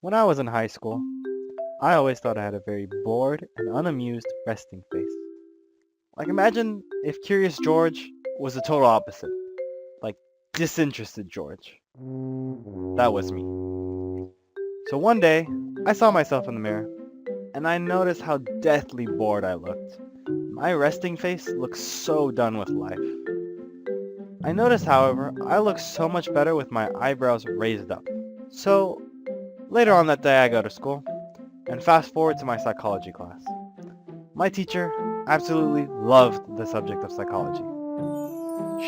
When I was in high school, I always thought I had a very bored and unamused resting face. Like imagine if Curious George was the total opposite, like Disinterested George. That was me. So one day, I saw myself in the mirror, and I noticed how deathly bored I looked. My resting face looked so done with life. I noticed, however, I looked so much better with my eyebrows raised up. So later on that day I go to school, and fast forward to my psychology class. My teacher absolutely loved the subject of psychology.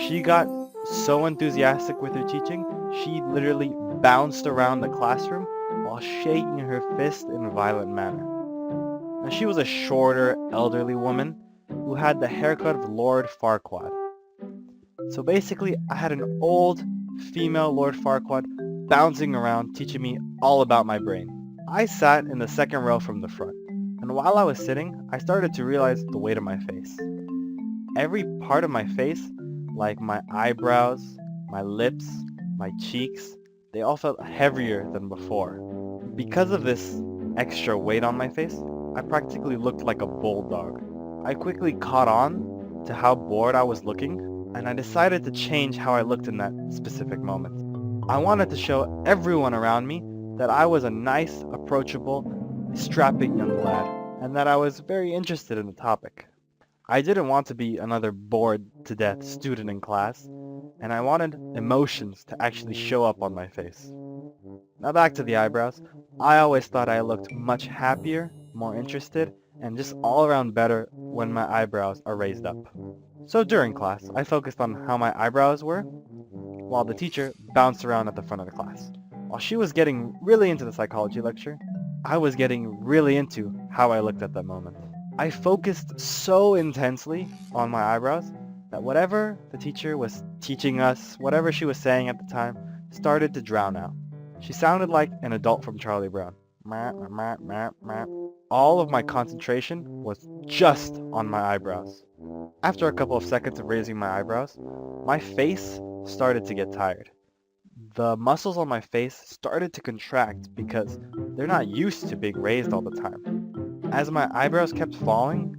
She got so enthusiastic with her teaching, she literally bounced around the classroom while shaking her fist in a violent manner. Now she was a shorter, elderly woman who had the haircut of Lord Farquaad. So basically, I had an old female Lord Farquaad bouncing around teaching me all about my brain. I sat in the second row from the front, and while I was sitting, I started to realize the weight of my face. Every part of my face, like my eyebrows, my lips, my cheeks, they all felt heavier than before. Because of this extra weight on my face, I practically looked like a bulldog. I quickly caught on to how bored I was looking, and I decided to change how I looked in that specific moment. I wanted to show everyone around me that I was a nice, approachable, strapping young lad, and that I was very interested in the topic. I didn't want to be another bored to death student in class, and I wanted emotions to actually show up on my face. Now back to the eyebrows. I always thought I looked much happier, more interested, and just all around better when my eyebrows are raised up. So during class, I focused on how my eyebrows were, while the teacher bounced around at the front of the class. While she was getting really into the psychology lecture, I was getting really into how I looked at that moment. I focused so intensely on my eyebrows that whatever the teacher was teaching us, whatever she was saying at the time, started to drown out. She sounded like an adult from Charlie Brown. All of my concentration was just on my eyebrows. After a couple of seconds of raising my eyebrows, my face started to get tired. The muscles on my face started to contract because they're not used to being raised all the time. As my eyebrows kept falling,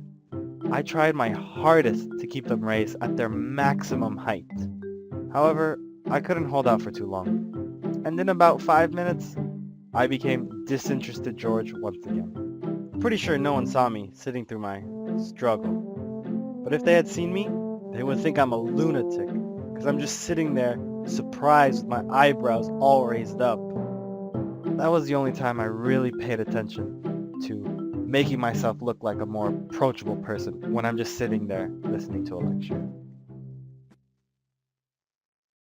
I tried my hardest to keep them raised at their maximum height. However, I couldn't hold out for too long. And in about 5 minutes, I became Disinterested George once again. Pretty sure no one saw me sitting through my struggle. But if they had seen me, they would think I'm a lunatic, because I'm just sitting there surprised with my eyebrows all raised up. That was the only time I really paid attention to making myself look like a more approachable person when I'm just sitting there listening to a lecture.